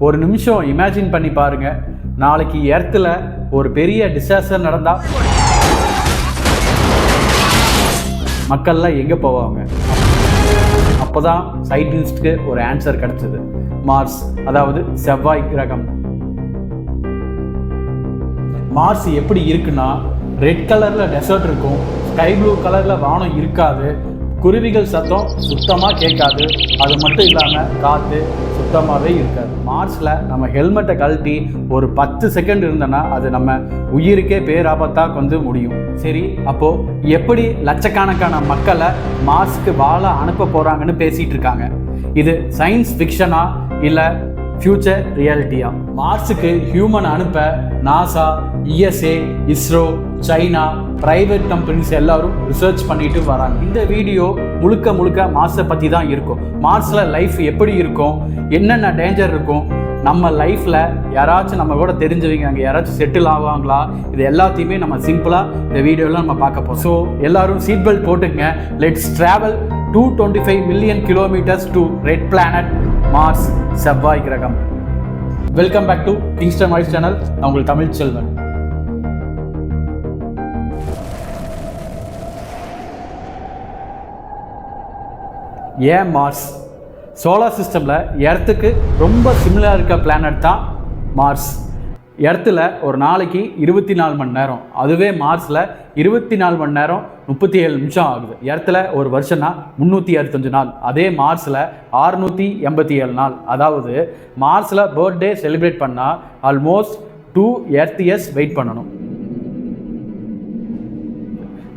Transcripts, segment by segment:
ஒரு நிமிஷம் இமேஜின் பண்ணி பாருங்க, நாளைக்கு எர்த்தில் ஒரு பெரிய டிசாஸ்டர் நடந்தால் மக்கள்லாம் எங்கே போவாங்க? அப்போ தான் சயின்டிஸ்ட்க்கு ஒரு ஆன்சர் கிடச்சிது. மார்ஸ், அதாவது செவ்வாய் கிரகம். மார்ஸ் எப்படி இருக்குன்னா, ரெட் கலரில் டெசர்ட் இருக்கும், ஸ்கை ப்ளூ கலரில் வானம் இருக்காது, குருவிகள் சத்தம் சுத்தமாக கேட்காது, அது மட்டும் இல்லாமல் காற்று சுத்தமாகவே இருக்காது. மார்ஸில் நம்ம ஹெல்மெட்டை கழட்டி ஒரு 10 செகண்ட் இருந்தோன்னா அது நம்ம உயிருக்கே பேராபத்தாக கொண்டு முடியும். சரி, அப்போது எப்படி லட்சக்கணக்கான மக்களை மார்ஸுக்கு வாழ அனுப்ப போகிறாங்கன்னு பேசிகிட்டு இருக்காங்க. இது சயின்ஸ் ஃபிக்ஷனா இல்லை ஃபியூச்சர் ரியாலிட்டியா? மார்ஸுக்கு ஹியூமன் அனுப்ப NASA, ESA, ISRO, China, private companies எல்லாரும் ரிசர்ச் பண்ணிட்டு வராங்க. இந்த வீடியோ முழுக்க மார்ஸை பற்றி தான் இருக்கும். மார்ஸில் லைஃப் எப்படி இருக்கும், என்னென்ன டேஞ்சர் இருக்கும், நம்ம லைஃப்பில் யாராச்சும் நம்ம கூட தெரிஞ்சவங்க அங்கே யாராச்சும் செட்டில் ஆவாங்களா, இது எல்லாத்தையுமே நம்ம சிம்பிளாக இந்த வீடியோவில் நம்ம பார்க்க போகிறோம். ஸோ எல்லாரும் சீட் பெல்ட் போட்டுக்கங்க. Let's travel 225 million kilometers to red planet Mars, செவ்வாய் கிரகம். Welcome back to Kingston voice channel. நான் உங்கள் தமிழ் செல்வன். ஏன் மார்ஸ்? சோலார் சிஸ்டமில் எர்த்துக்கு ரொம்ப சிமிலராக இருக்க பிளானட் தான் மார்ஸ். எர்த்தில் ஒரு நாளைக்கு 24 மணி நேரம், அதுவே மார்ஸில் 24 மணி நேரம் 37 நிமிஷம் ஆகுது. எர்த்தில் ஒரு வருஷம்னா 365 நாள், அதே மார்ஸில் 687 நாள். அதாவது மார்ஸில் பர்த்டே செலிப்ரேட் பண்ணால் ஆல்மோஸ்ட் 2 எர்த் இயர்ஸ் வெயிட் பண்ணணும்.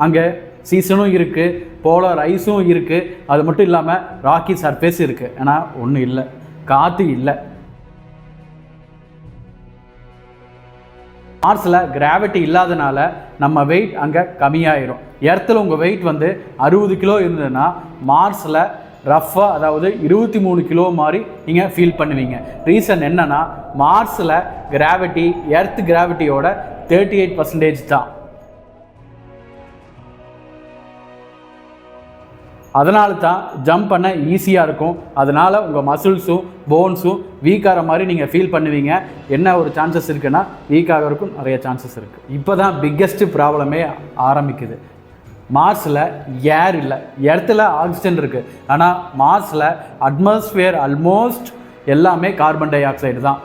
அங்கே சீசனும் இருக்குது, போலார் ஐஸும் இருக்குது, அது மட்டும் இல்லாமல் ராக்கி சர்ஃபேஸ் இருக்குது. ஆனால் ஒன்றும் இல்லை, காற்று இல்லை. மார்ஸில் கிராவிட்டி இல்லாதனால நம்ம வெயிட் அங்கே கம்மியாயிரும். எர்த்தில் உங்கள் வெயிட் வந்து 60 கிலோ இருந்ததுன்னா மார்ஸில் ரஃப்பாக, அதாவது 23 கிலோ மாதிரி நீங்கள் ஃபீல் பண்ணுவீங்க. ரீசன் என்னென்னா, மார்ஸில் கிராவிட்டி எர்த் கிராவிட்டியோட 38% தான். அதனால தான் ஜம்ப் பண்ண ஈஸியாக இருக்கும். அதனால் உங்கள் மசில்ஸும் போன்ஸும் வீக்காகிற மாதிரி நீங்கள் ஃபீல் பண்ணுவீங்க. என்ன ஒரு சான்சஸ் இருக்குன்னா, வீக் ஆகிறதுக்கும் நிறைய சான்சஸ் இருக்குது. இப்போ தான் பிக்கெஸ்ட் ப்ராப்ளமே ஆரம்பிக்குது. மார்ஸில் ஏர் இல்லை, எர்த்தில் ஆக்சிஜன் இருக்குது. ஆனால் மார்ஸில் அட்மாஸ்பியர் ஆல்மோஸ்ட் எல்லாமே கார்பன் டை ஆக்சைடு தான்.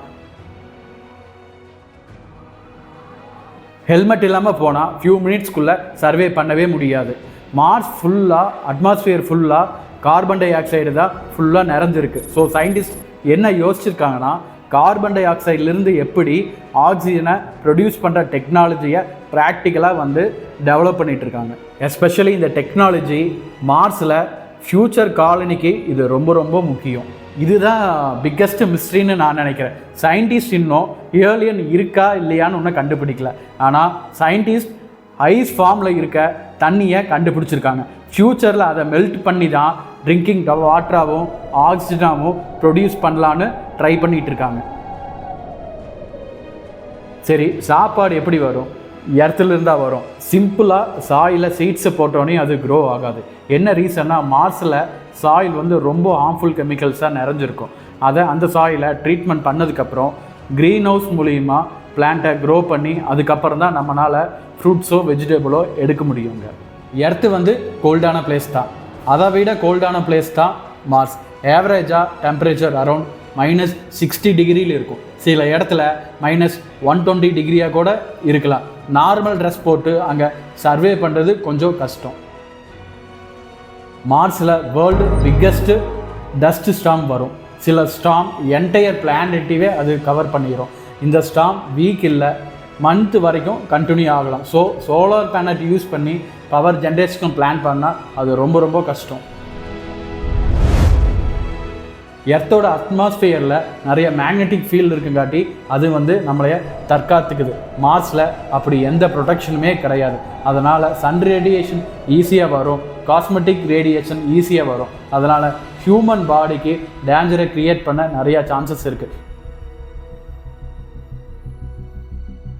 ஹெல்மெட் இல்லாமல் போனால் ஃபியூ மினிட்ஸ்க்குள்ளே சர்வே பண்ணவே முடியாது. மார்ஸ் ஃபுல்லாக, அட்மாஸ்பியர் ஃபுல்லாக கார்பன் டை ஆக்சைடு தான் ஃபுல்லாக நிறைஞ்சிருக்கு. ஸோ சயின்டிஸ்ட் என்ன யோசிச்சிருக்காங்கன்னா, கார்பன் டை ஆக்சைட்லேருந்து எப்படி ஆக்சிஜனை ப்ரொடியூஸ் பண்ணுற டெக்னாலஜியை ப்ராக்டிக்கலாக வந்து டெவலப் பண்ணிகிட்ருக்காங்க. எஸ்பெஷலி இந்த டெக்னாலஜி மார்ஸில் ஃப்யூச்சர் காலனிக்கு இது ரொம்ப முக்கியம். இதுதான் பிக்கெஸ்ட் மிஸ்ட்ரின்னு நான் நினைக்கிறேன். சயின்டிஸ்ட் இன்னும் ஏலியன் இருக்கா இல்லையான்னு ஒன்றும் கண்டுபிடிக்கல. ஆனால் சயின்டிஸ்ட் ஐஸ் ஃபார்மில் இருக்க தண்ணியை கண்டுபிடிச்சிருக்காங்க. ஃப்யூச்சரில் அதை மெல்ட் பண்ணி தான் ட்ரிங்கிங் வாட்டராகவும் ஆக்சிஜனாகவும் ப்ரொடியூஸ் பண்ணலான்னு ட்ரை பண்ணிகிட்டு இருக்காங்க. சரி, சாப்பாடு எப்படி வரும்? எர்த்துலேருந்து தான் வரும். சிம்பிளாக சாயில் சீட்ஸை போட்டோன்னே அது க்ரோ ஆகாது. என்ன ரீசன்னா, மார்ஸில் சாயில் வந்து ரொம்ப ஹார்ம்ஃபுல் கெமிக்கல்ஸாக நிறைஞ்சிருக்கும். அதை அந்த சாயிலை ட்ரீட்மெண்ட் பண்ணதுக்கப்புறம் க்ரீன் ஹவுஸ் மூலிமா பிளான்ட்டை க்ரோ பண்ணி அதுக்கப்புறம் தான் நம்மளால் ஃப்ரூட்ஸோ வெஜிடபிளோ எடுக்க முடியுங்க. எர்த்து வந்து கோல்டான பிளேஸ் தான், அதை விட கோல்டான பிளேஸ் தான் மார்ஸ். ஏவரேஜாக டெம்பரேச்சர் அரௌண்ட் -60 டிகிரியில் இருக்கும். சில இடத்துல -120 டிகிரியாக கூட இருக்கலாம். நார்மல் ட்ரெஸ் போட்டு அங்கே சர்வே பண்ணுறது கொஞ்சம் கஷ்டம். மார்ஸில் வேர்ல்டு பிக்கெஸ்ட்டு டஸ்ட் ஸ்டார்ம் வரும். சில ஸ்டார்ம் என்டையர் பிளானெட்டிவே அது கவர் பண்ணிடும். இந்த ஸ்டார்ம் வீக் இல்லை, மந்த் வரைக்கும் கண்டினியூ ஆகலாம். ஸோ சோலார் பேனல் யூஸ் பண்ணி பவர் ஜென்ரேஷன் பிளான் பண்ணால் அது ரொம்ப கஷ்டம். எர்த்தோட அட்மாஸ்பியரில் நிறைய மேக்னெட்டிக் ஃபீல்டு இருக்குங்காட்டி அது வந்து நம்மளைய தற்காத்துக்குது. மார்ஸில் அப்படி எந்த ப்ரொடெக்ஷனுமே கிடையாது. அதனால் சன் ரேடியேஷன் ஈஸியாக வரும், காஸ்மெட்டிக் ரேடியேஷன் ஈஸியாக வரும். அதனால் ஹியூமன் பாடிக்கு டேஞ்சரை க்ரியேட் பண்ண நிறையா சான்சஸ் இருக்குது.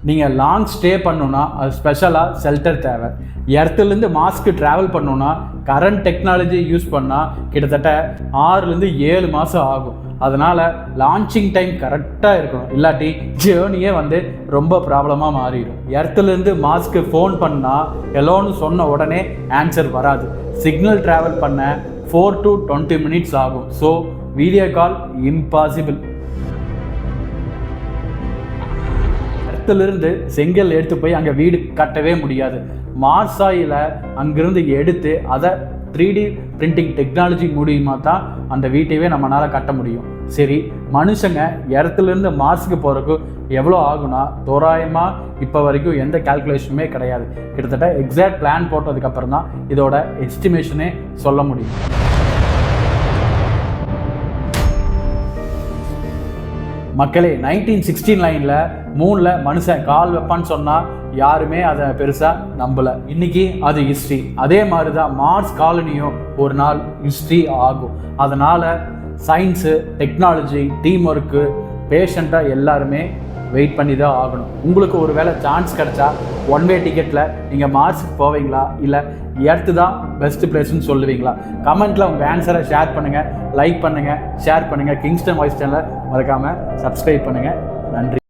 நீங்கள் லாங் ஸ்டே பண்ணணுன்னா அது ஸ்பெஷலாக ஷெல்டர் தேவை. எர்த்துலேருந்து மார்ஸ்க்கு ட்ராவல் பண்ணணுன்னா கரண்ட் டெக்னாலஜி யூஸ் பண்ணால் கிட்டத்தட்ட 6லேருந்து 7 மாதம் ஆகும். அதனால் லான்ச்சிங் டைம் கரெக்டாக இருக்கணும், இல்லாட்டி ஜேர்னியே ரொம்ப ப்ராப்ளமாக மாறிடும். எர்த்துலேருந்து மார்ஸ்க்கு ஃபோன் பண்ணால் எல்லோன்னு சொன்ன உடனே ஆன்சர் வராது. சிக்னல் ட்ராவல் பண்ண 4 to 20 minutes ஆகும். So video call impossible. எர்த்திலிருந்து செங்கல் எடுத்து போய் அங்கே வீடு கட்டவே முடியாது. மார்ஸ் ஆயில அங்கிருந்து எடுத்து அதை 3D பிரிண்டிங் டெக்னாலஜி மூலியமா தான் அந்த வீட்டையே நம்மளால் கட்ட முடியும். சரி, மனுஷங்க எர்த்திலிருந்து மார்ஸுக்கு போகிறதுக்கு எவ்வளோ ஆகுனா தோராயமாக இப்போ வரைக்கும் எந்த கால்குலேஷனுமே கிடையாது. கிட்டத்தட்ட எக்ஸாக்ட் பிளான் போட்டதுக்கப்புறம் தான் இதோட எஸ்டிமேஷனே சொல்ல முடியும். மக்களே, 1969 மூணில் மனுஷன் கால் வைப்பான்னு சொன்னால் யாருமே அதை பெருசாக நம்பலை. இன்றைக்கி அது ஹிஸ்ட்ரி. அதே மாதிரி தான் மார்ஸ் காலனியும் ஒரு நாள் ஹிஸ்ட்ரி ஆகும். அதனால் சயின்ஸு, டெக்னாலஜி, டீம் ஒர்க்கு, பேஷண்ட்டாக எல்லாருமே வெயிட் பண்ணி தான் ஆகணும். உங்களுக்கு ஒரு வேளை சான்ஸ் கிடச்சா 1 way டிக்கெட்டில் நீங்கள் மார்ஸுக்கு போவீங்களா, இல்லை எர்த்து தான் பெஸ்ட்டு பிளேஸ்ன்னு சொல்லுவீங்களா? கமெண்ட்டில் உங்கள் ஆன்சரை ஷேர் பண்ணுங்கள், லைக் பண்ணுங்கள், ஷேர் பண்ணுங்கள். கிங்ஸ்டன் வாய்ஸ் சேனலை மறக்காமல் சப்ஸ்கிரைப் பண்ணுங்கள். நன்றி.